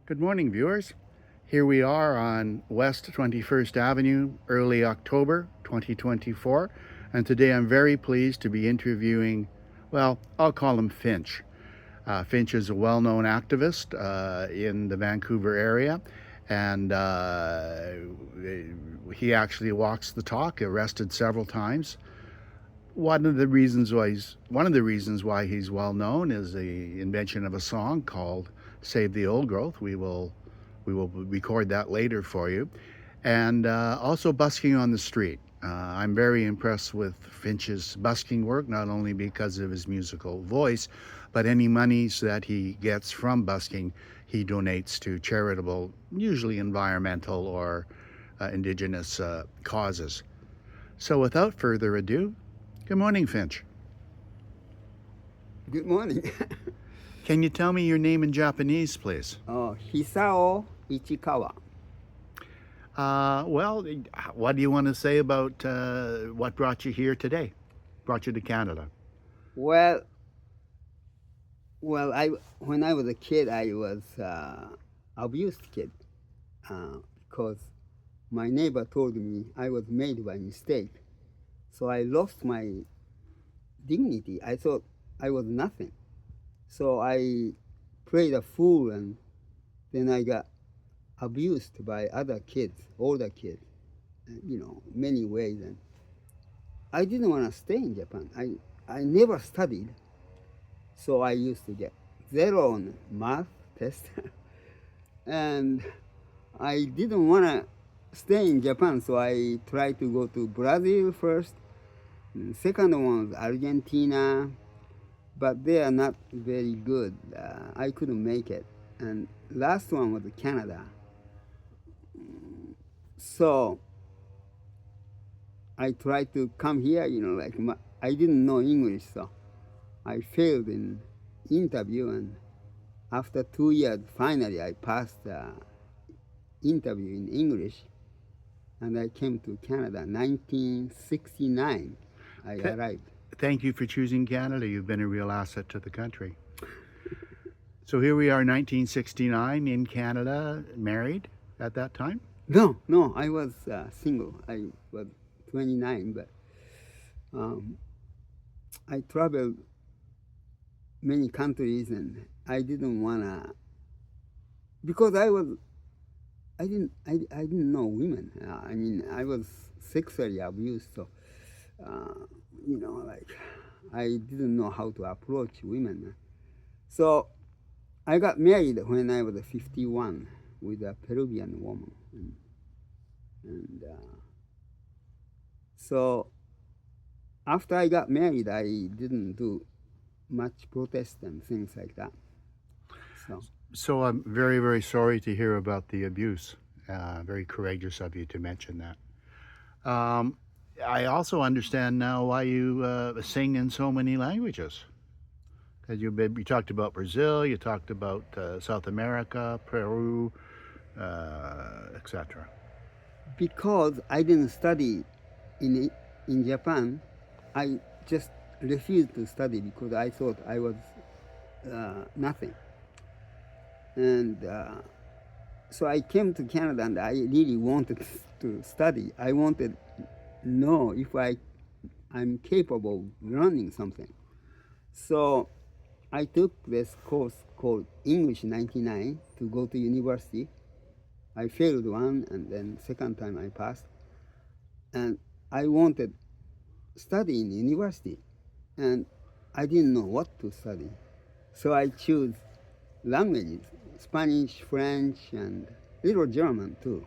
Good morning, viewers. Here we are on West 21st Avenue, early October 2024, and today I'm very pleased to be interviewing, well, I'll call him Finch. Finch is a well known activist in the Vancouver area, and he actually walks the talk, arrested several times. One of the reasons why he's well known is the invention of a song called "Save the Old Growth." We will record that later for you, and also busking on the street. I'm very impressed with Finch's busking work, not only because of his musical voice, but any monies that he gets from busking, he donates to charitable, usually environmental or indigenous causes. So, without further ado, good morning, Finch. Good morning. Can you tell me your name in Japanese, please? Hisao Ichikawa. Well, what do you want to say about what brought you here today? Brought you to Canada? Well, well, I when I was a kid, I was abused kid uh, because my neighbor told me I was made by mistake. So I lost my dignity. I thought I was nothing. So I played a fool, and then I got abused by other kids, older kids, many ways. And I didn't want to stay in Japan. I never studied, so I used to get zero on math test, and I didn't want to stay in Japan, so I tried to go to Brazil first. And second one was Argentina, but they are not very good. I couldn't make it. And last one was Canada. So I tried to come here, I didn't know English, so I failed in interview, and after 2 years, finally I passed the interview in English, and I came to Canada. 1969, I Th- arrived. Thank you for choosing Canada. You've been a real asset to the country. So here we are, 1969 in Canada, married at that time. No, I was single. I was 29, but um, I traveled many countries, and I didn't wanna because I didn't know women. I was sexually abused, so uh, like I didn't know how to approach women. So I got married when I was 51 with a Peruvian woman, and so after I got married, I didn't do much protest and things like that. So So I'm very, very sorry to hear about the abuse. Very courageous of you to mention that. Um, I also understand now why you sing in so many languages. Because you talked about Brazil, you talked about South America, Peru, etc. because I didn't study in in Japan, I just refused to study because I thought I was nothing. And so I came to Canada, and I really wanted to study. I wanted to know if I'm capable of learning something. So I took this course called English 99 to go to university. I failed one, and then second time I passed. And I wanted study in university, and I didn't know what to study. So I chose languages, Spanish, French, and little German too.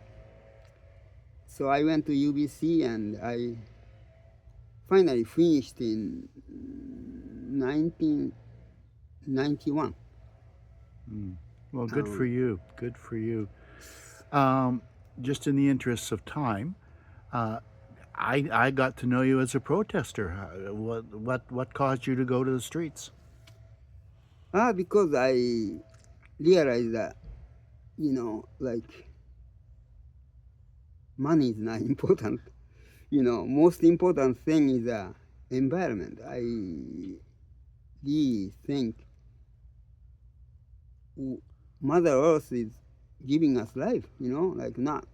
So I went to UBC, and I finally finished in 1991. Well, good for Um, you. Good for you. Um, just in the interests of time, uh, I got to know you as a protester. What caused you to go to the streets? because I realized that, like money is not important. Most important thing is the environment. I really think Mother Earth is giving us life, like not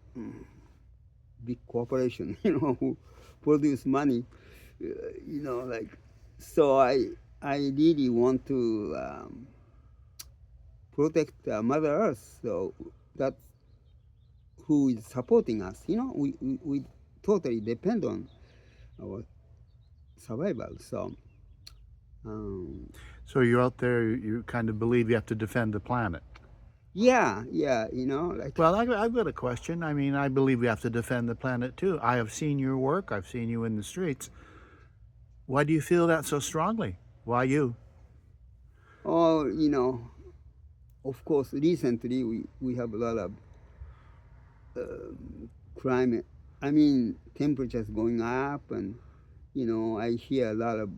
big corporation, who produce money, like so I really want to protect Mother Earth. So that's who is supporting us. We totally depend on our survival. So um, So you're out there, you kind of believe you have to defend the planet. yeah, like Well, I've got a question. I mean, I believe we have to defend the planet too. I have seen your work, I've seen you in the streets. Why do you feel that so strongly? Why you? oh, of course, recently we have a lot of climate. I mean, temperatures going up, and I hear a lot of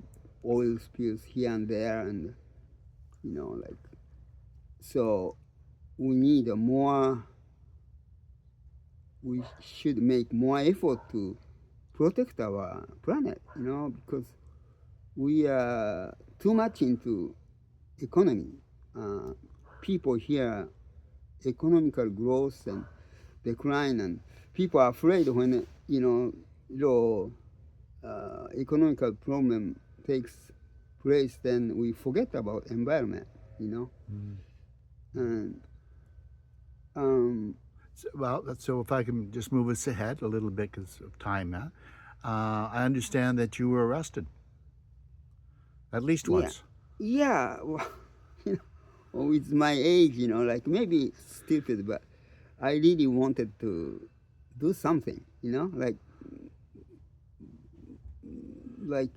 oil spills here and there, and like so we need a more. We should make more effort to protect our planet, because we are too much into economy. Uh, People here, economical growth and decline, and people are afraid when the economical problem takes place, then we forget about environment, Mm. and um, So if I can just move us ahead a little bit because of time now. I understand that you were arrested at least yeah, once. yeah. Well, with my age, like maybe stupid, but I really wanted to do something, like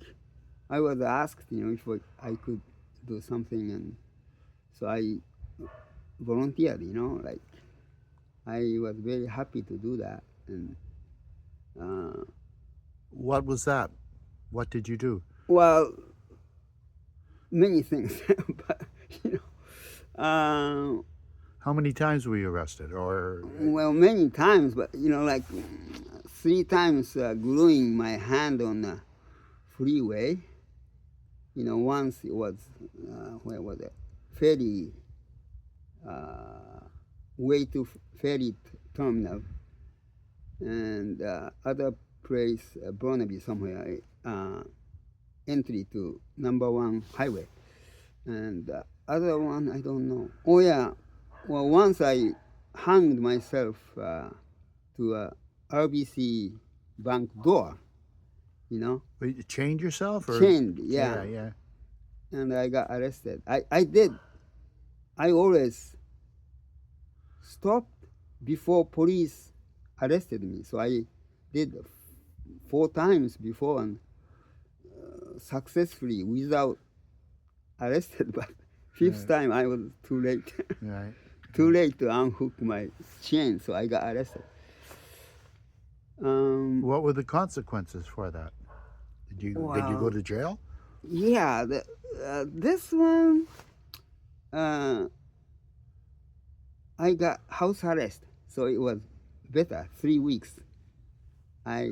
I was asked, if I could do something, and so I volunteered, like I was very happy to do that, and uh, What was that? What did you do? well, many things, but you How many times were you arrested? Or well, many times, but like 3 times gluing my hand on a freeway. Once it was where was it? Ferry, uh, way to ferry terminal, and other place, Burnaby somewhere, entry to number one highway, and other one I don't know. Oh yeah, well once I hanged myself to a RBC bank door, Well, you chained yourself? Or chained, yeah, yeah, yeah. and I got arrested. I did. I always stopped before police arrested me. So I did 4 times before, and successfully without arrested. But fifth Right, time I was too late. right. Too late to unhook my chain, so I got arrested. What were the consequences for that? Did you go Well, to jail? yeah, this one, uh, I got house arrest, so it was better. 3 weeks. I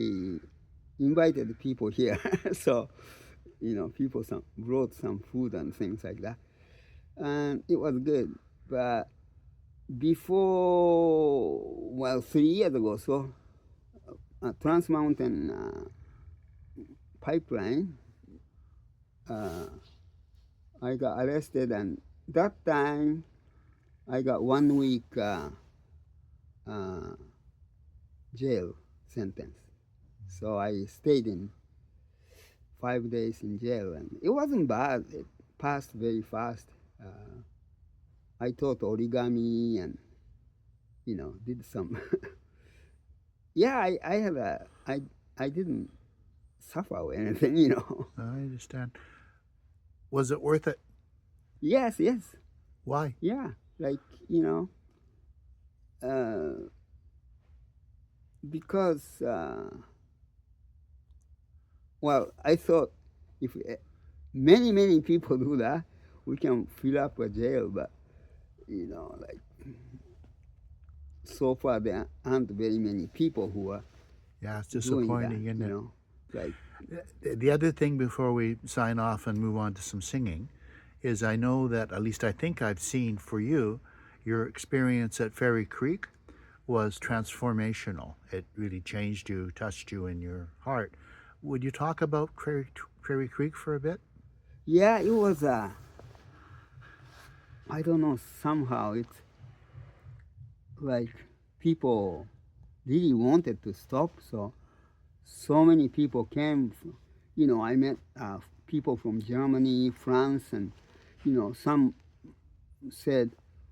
invited people here, so people brought some food and things like that, and it was good. But before, well, 3 years ago, so Trans Mountain pipeline, uh, I got arrested, and that time I got 1 week uh, jail sentence. So I stayed in 5 days in jail, and it wasn't bad. It passed very fast. I taught origami and did some. Yeah, I had I didn't suffer or anything. I understand. Was it worth it? Yes, Why? yeah, like you know, uh, because well, I thought if many people do that, we can fill up a jail, but like so far there aren't very many people who are Yeah, it's doing that. disappointing, isn't it? Like The other thing before we sign off and move on to some singing is I know that, at least I think I've seen for you, your experience at Ferry Creek was transformational. It really changed you, touched you in your heart. Would you talk about Prairie Creek for a bit? Yeah, it was, I don't know, somehow it's like people really wanted to stop. So many people came. I met people from Germany, France, and some said,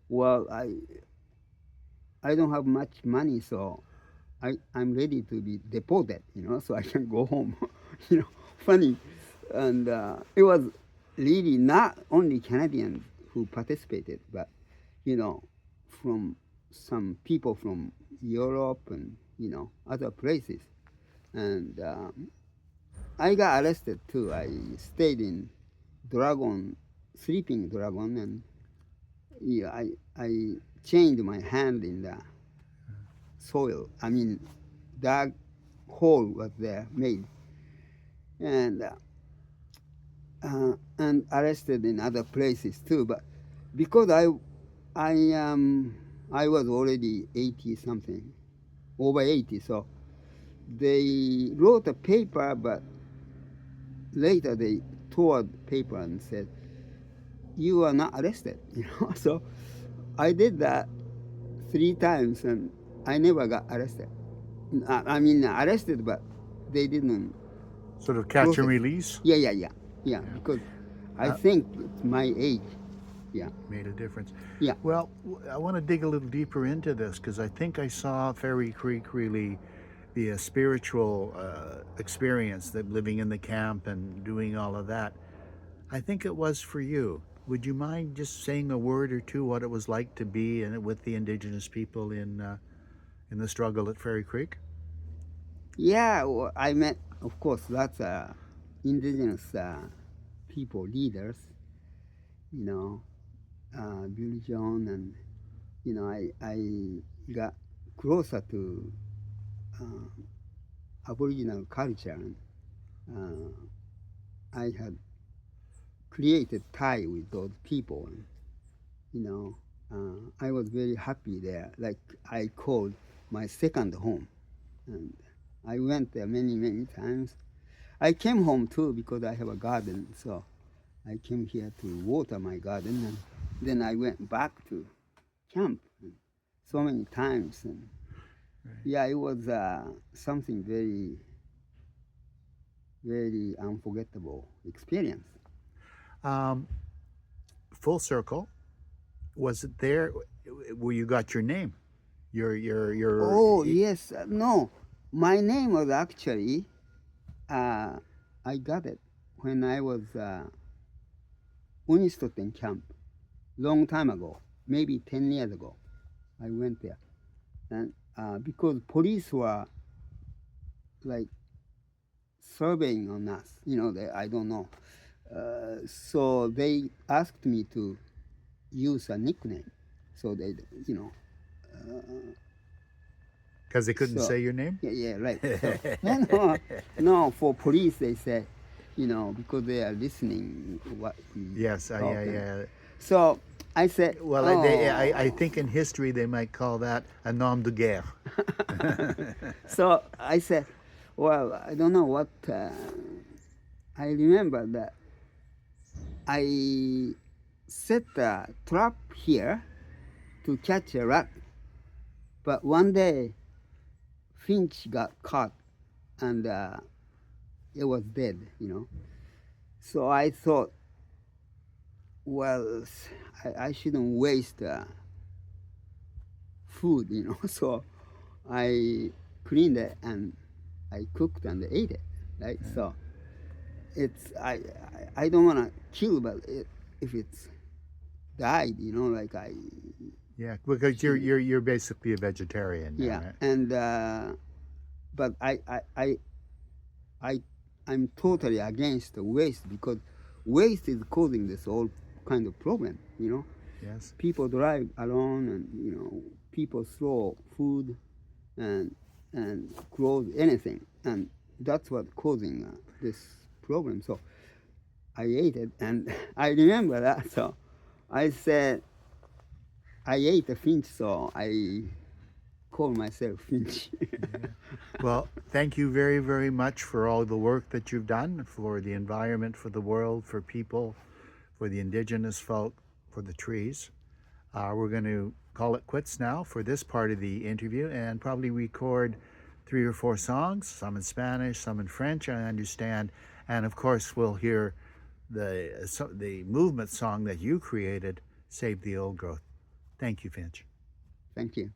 "Well, I don't have much money, so I'm ready to be deported. So I can go home." Funny, and it was really not only Canadians who participated, but you know, from some people from Europe and other places. And I got arrested too. I stayed in Dragon, sleeping Dragon, and yeah, I chained my hand in the soil. I mean, that hole was there made, and arrested in other places too. But because I was already 80 something, over 80, so they wrote a paper, but later they tore the paper and said, "You are not arrested." So I did that 3 times, and I never got arrested. I mean, arrested, but they didn't Sort of catch and process. release? Yeah. Yeah. Because I Uh, think it's my age. Yeah, Made a difference. yeah, Well, I want to dig a little deeper into this because I think I saw Fairy Creek really be a spiritual experience, that living in the camp and doing all of that. I think it was for you. Would you mind just saying a word or two what it was like to be with the Indigenous people in the struggle at Fairy Creek? yeah. Well, I met, of course, lots of indigenous people, leaders. You know, Billy John, and I got closer to uh, Aboriginal culture, and I had created tie with those people, and you know, I was very happy there. Like I called my second home, and I went there many times. I came home too because I have a garden, so I came here to water my garden, and then I went back to camp so many times, and Right. yeah, it was something very unforgettable experience. Um, Full circle. Was it there where you got your name? Your Oh yes, no, my name was actually uh, I got it when I was Unistoten camp long time ago, maybe 10 years ago. I went there, and because police were like surveying on us, I don't know. So they asked me to use a nickname. So they, you know, because they couldn't so say your name. yeah, right. So no. For police, they said, because they are listening what we Yes, talk, yeah, and yeah. so I said, Well, I oh. think in history they might call that a nom de guerre. So I said, well, I don't know what. I remember that I set a trap here to catch a rat, but one day Finch got caught, and it was dead. So I thought, well, I shouldn't waste food. So I cleaned it and I cooked and ate it. Right. So it's I don't want to kill, but if it's died, like I Yeah, because shouldn't. you're basically a vegetarian now, Yeah. right? And but I I'm totally against the waste, because waste is causing this whole kind of problem. Yes. People drive alone, and people throw food and clothes, anything, and that's what causing this problem. So I ate it, and I remember that. So I said, I ate a finch, so I call myself Finch. Well, thank you very, very much for all the work that you've done for the environment, for the world, for people, for the indigenous folk, for the trees. We're going to call it quits now for this part of the interview and probably record 3 or 4 songs, some in Spanish, some in French, I understand. And of course, we'll hear the movement song that you created, Save the Old Growth. Thank you, Finch. Thank you.